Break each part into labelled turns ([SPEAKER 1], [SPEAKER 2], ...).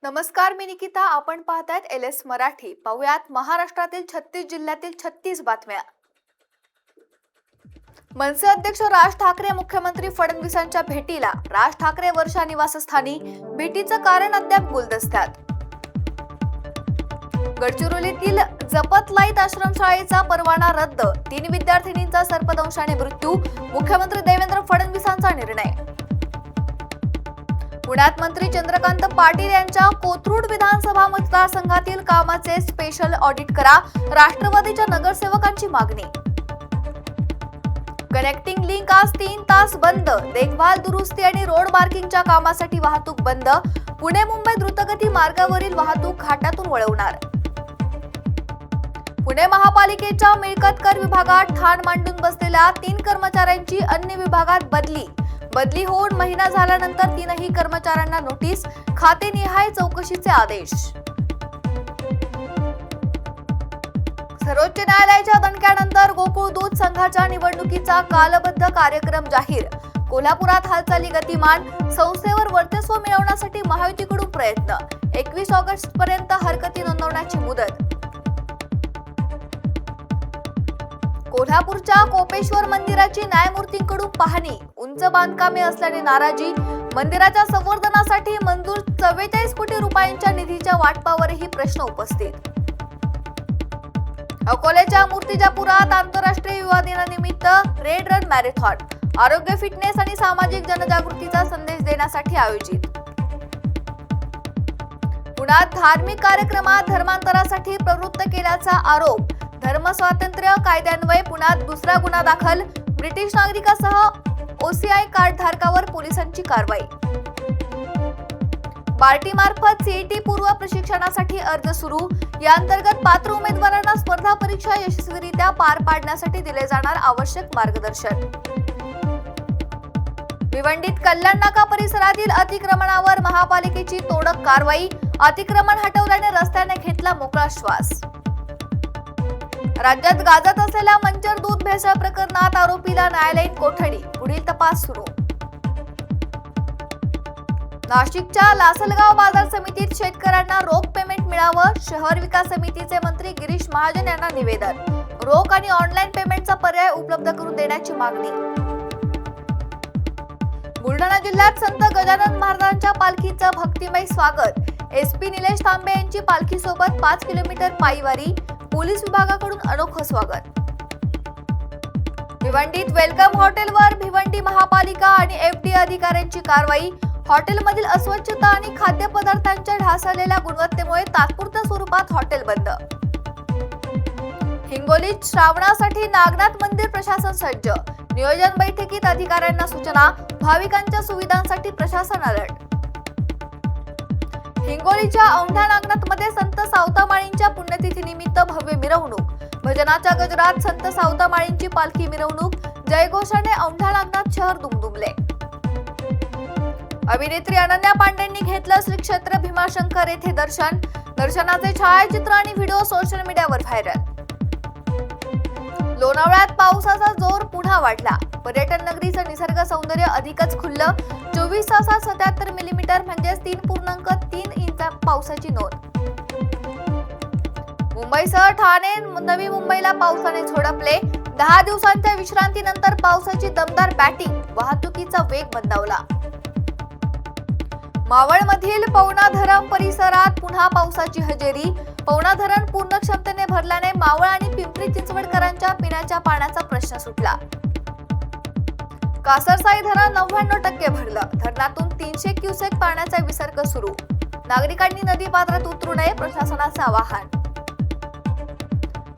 [SPEAKER 1] नमस्कार, मी निकिता. आपण पाहतायत LS मराठी. पाहुयात महाराष्ट्रातील 36 जिल्ह्यातील 36 बातम्या. मनसे अध्यक्ष राज ठाकरे मुख्यमंत्री फडणवीसांच्या भेटीला. राज ठाकरे वर्षा निवासस्थानी. भेटीचं कारण अद्याप गुलदस्त्यात. गडचिरोलीतील जपतलाईत आश्रमशाळेचा परवाना रद्द. 3 विद्यार्थिनींचा सर्पदंशाने मृत्यू. मुख्यमंत्री देवेंद्र फडणवीसांचा निर्णय. पुण्यात मंत्री चंद्रकांत पाटील यांच्या कोथरूड विधानसभा मतदारसंघातील कामाचे स्पेशल ऑडिट करा. राष्ट्रवादीच्या नगरसेवकांची मागणी. कनेक्टिंग लिंक आज 3 तास बंद. देखभाल, दुरुस्ती आणि रोड मार्किंगच्या कामासाठी वाहतूक बंद. पुणे मुंबई द्रुतगती मार्गावरील वाहतूक घाटातून वळवणार. पुणे महापालिकेच्या मिळकत कर विभागात ठाण मांडून बसलेल्या 3 कर्मचाऱ्यांची अन्य विभागात बदली होऊन महिना झाल्यानंतर 3ही कर्मचाऱ्यांना नोटीस. खातेनिहाय चौकशीचे आदेश. सर्वोच्च न्यायालयाच्या दणक्यानंतर गोकुळ दूध संघाच्या निवडणुकीचा कालबद्ध कार्यक्रम जाहीर. कोल्हापुरात हालचाली गतिमान. संस्थेवर वर्चस्व मिळवण्यासाठी महायुतीकडून प्रयत्न. 21 ऑगस्ट पर्यंत हरकती नोंदवण्याची मुदत. कोल्हापूरच्या कोपेश्वर मंदिराची न्यायमूर्तींकडून पाहणी. उंच बांधकामे असल्याने नाराजी. मंदिराच्या संवर्धनासाठी मंजूर 44 कोटी रुपयांच्या निधीच्या वाटपावरही प्रश्न उपस्थित. अकोल्याच्या मूर्तिजापुरात आंतरराष्ट्रीय युवा दिनानिमित्त रेड रन मॅरेथॉन. आरोग्य, फिटनेस आणि सामाजिक जनजागृतीचा संदेश देण्यासाठी आयोजित. पुण्यात धार्मिक कार्यक्रमात धर्मांतरासाठी प्रवृत्त केल्याचा आरोप. धर्म स्वातंत्र्य कायद्यान्वये पुण्यात दुसरा गुन्हा दाखल. ब्रिटिश नागरिकासह OCI कार्ड धारकावर पोलिसांची कारवाई. बार्टी मार्फत CET पूर्व प्रशिक्षणासाठी अर्ज सुरू. या अंतर्गत पात्र उमेदवारांना स्पर्धा परीक्षा यशस्वीरित्या पार पाडण्यासाठी दिले जाणार आवश्यक मार्गदर्शन. भिवंडीत कल्याण नाका परिसरातील अतिक्रमणावर महापालिकेची तोडक कारवाई. अतिक्रमण हटवल्याने रस्त्याने घेतला मोकळा श्वास. राज्यात गाजत असलेल्या मंचर दूध भेसळ प्रकरणात आरोपीला न्यायालयीन कोठडी. पुढील तपास सुरू. नाशिकच्या लासलगाव बाजार समितीत शेतकऱ्यांना रोख पेमेंट मिळावं. शहर विकास समितीचे मंत्री गिरीश महाजन यांना निवेदन. रोख आणि ऑनलाईन पेमेंटचा पर्याय उपलब्ध करून देण्याची मागणी. बुलढाणा जिल्ह्यात संत गजानन महाराजांच्या पालखीचं भक्तिमय स्वागत. SP निलेश तांबे यांची पालखीसोबत 5 किलोमीटर पायीवारी. पोलीस विभागाकडून अनोखं स्वागत. भिवंडीत वेलकम हॉटेलवर भिवंडी महापालिका आणि FD अधिकाऱ्यांची कारवाई. हॉटेलमधील अस्वच्छता आणि खाद्यपदार्थांच्या ढासळलेल्या गुणवत्तेमुळे तात्पुरत्या स्वरूपात हॉटेल बंद. हिंगोलीत श्रावणासाठी नागनाथ मंदिर प्रशासन सज्ज. नियोजन बैठकीत अधिकाऱ्यांना सूचना. भाविकांच्या सुविधांसाठी प्रशासन अलर्ट. हिंगोलीच्या औंढा नागनाथमध्ये संत सावतामाळींच्या पुण्यतिथीनिमित्त भव्य मिरवणूक. भजनाच्या गजरात संत सावतामाळींची पालखी मिरवणूक. जयघोषाने औंढा नागनाथ शहर दुमदुमले. अभिनेत्री अनन्या पांडेंनी घेतलं श्री क्षेत्र भीमाशंकर येथे दर्शन. दर्शनाचे छायाचित्र आणि व्हिडिओ सोशल मीडियावर व्हायरल. लोणावळ्यात पावसाचा जोर पुन्हा वाढला. पर्यटन नगरीचं निसर्ग सौंदर्य अधिकच खुललं. 24 तासात 77 मिलीमीटर म्हणजेच 3.3 इंच पावसाची नोंद. मुंबईसह ठाणे, नवी मुंबईला पावसाने झोडपले. 10 दिवसांच्या विश्रांतीनंतर पावसाची दमदार बॅटिंग. वाहतुकीचा वेग मंदावला. मावळमधील पवना धरण परिसरात पुन्हा पावसाची हजेरी. पवना धरण पूर्ण क्षमतेने भरल्याने मावळ आणि पिंपरी चिंचवडकरांच्या पिण्याच्या पाण्याचा प्रश्न सुटला. कासरसाई धरण 99% भरलं. धरणातून 300 क्युसेक पाण्याचा विसर्ग सुरू. नागरिकांनी नदी पात्रात उतरू नये, प्रशासनाचं आवाहन.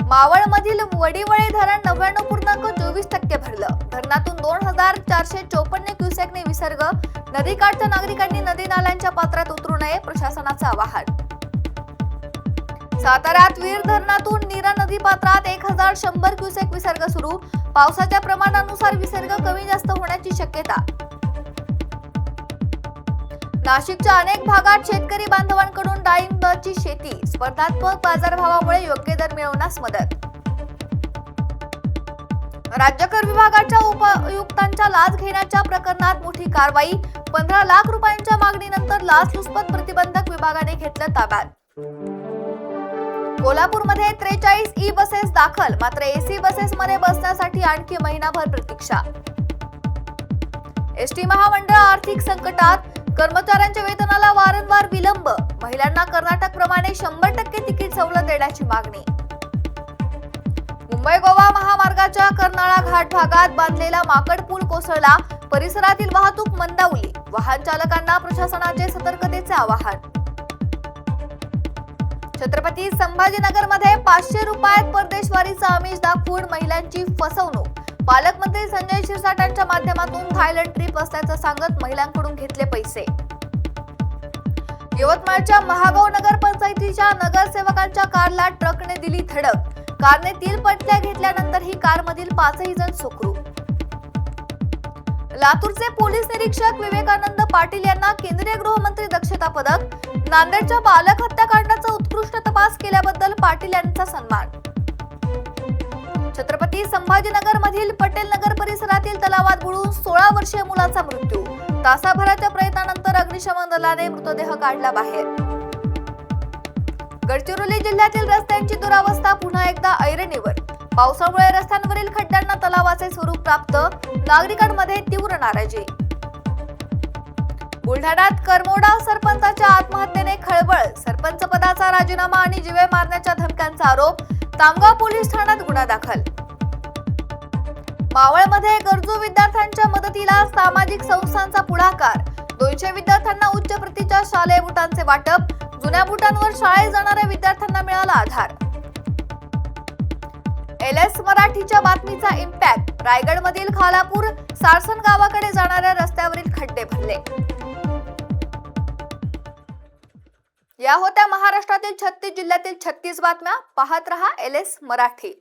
[SPEAKER 1] मावळमधील वडीवळे धरण 99.24% भरलं. धरणातून 2454 क्युसेकने विसर्ग. नदीकाठच्या नागरिकांनी नदी नाल्यांच्या पात्रात उतरू नये, प्रशासनाचं आवाहन. साताऱ्यात वीर धरणातून नीरा नदी पात्रात 1100 क्युसेक विसर्ग सुरू. पावसाच्या प्रमाणानुसार विसर्ग कमी जास्त होण्याची शक्यता. नाशिकच्या अनेक भागात शेतकरी बांधवांकडून डाळिंबाची शेती. स्पर्धात्मक बाजारभावामुळे योग्य दर मिळवण्यास मदत. राज्य कर विभागाच्या उपायुक्तांच्या लाच घेण्याच्या प्रकरणात मोठी कारवाई. 15 लाख रुपयांच्या मागणीनंतर लाचलुचपत प्रतिबंधक विभागाने घेतलं ताब्यात. कोल्हापूरमध्ये 43 ई बसेस दाखल, मात्र एसी बसेसमध्ये बसण्यासाठी आणखी महिनाभर प्रतीक्षा. एसटी महामंडळ आर्थिक संकटात, कर्मचाऱ्यांच्या वेतनाला वारंवार विलंब, महिलांना कर्नाटक प्रमाणे 100% तिकीट सवलत देण्याची मागणी. मुंबई गोवा महामार्गाच्या कर्नाळा घाट भागात बांधलेला माकड पूल कोसळला, परिसरातील वाहतूक मंदावली, वाहन चालकांना प्रशासनाचे सतर्कतेचे आवाहन. छत्रपती संभाजीनगरमध्ये 500 रुपयात परदेशवारीचा आमिष दाखवून महिलांची फसवणूक. पालकमंत्री संजय शिरसाटांच्या माध्यमातून थायलंड ट्रिप असल्याचं सांगत महिलांकडून घेतले पैसे. यवतमाळच्या महागाव नगर पंचायतीच्या नगरसेवकांच्या कारला ट्रकने दिली धडक, कारने 3 पट्ट्या घेतल्यानंतर ही कारमधील 5ही जण सुखरूप. लातूरचे पोलीस निरीक्षक विवेकानंद पाटील यांना केंद्रीय गृहमंत्री दक्षता पदक. नांदेडच्या बालक हत्याकांडाचा उत्कृष्ट तपास केल्याबद्दल पाटील यांचा सन्मान. छत्रपती संभाजीनगर मधील पटेल नगर परिसरातील तलावात बुडून 16 वर्षीय मुलाचा मृत्यू. तासाभराच्या प्रयत्नानंतर अग्निशमन दलाने मृतदेह काढला बाहेर. गडचिरोली जिल्ह्यातील रस्त्यांची दुरावस्था पुन्हा एकदा ऐरणीवर. पावसामुळे रस्त्यांवरील खड्ड्यांना तलावाचे स्वरूप प्राप्त, नागरिकांमध्ये तीव्र नाराजी. बुलढाण्यात करमोडा सरपंचाच्या आत्महत्येने खळबळ, सरपंच पदाचा राजीनामा आणि जीवे मारण्याच्या धमक्यांचा आरोप, तामगाव पोलीस ठाण्यात गुन्हा दाखल. मावळमध्ये गरजू विद्यार्थ्यांच्या मदतीला सामाजिक संस्थांचा पुढाकार, 200 विद्यार्थ्यांना उच्च प्रतीच्या शालेय बुटांचे वाटप, जुन्या बुटांवर शाळेत जाणाऱ्या विद्यार्थ्यांना मिळाला आधार. LS मराठीच्या बातमीचा इम्पॅक्ट, रायगडमधील खालापूर सारसन गावाकडे जाणाऱ्या रस्त्यावरील खड्डे भरले. या होत्या महाराष्ट्रातील 36 जिल्ह्यातील 36 बातम्या. पाहत रहा LS मराठी.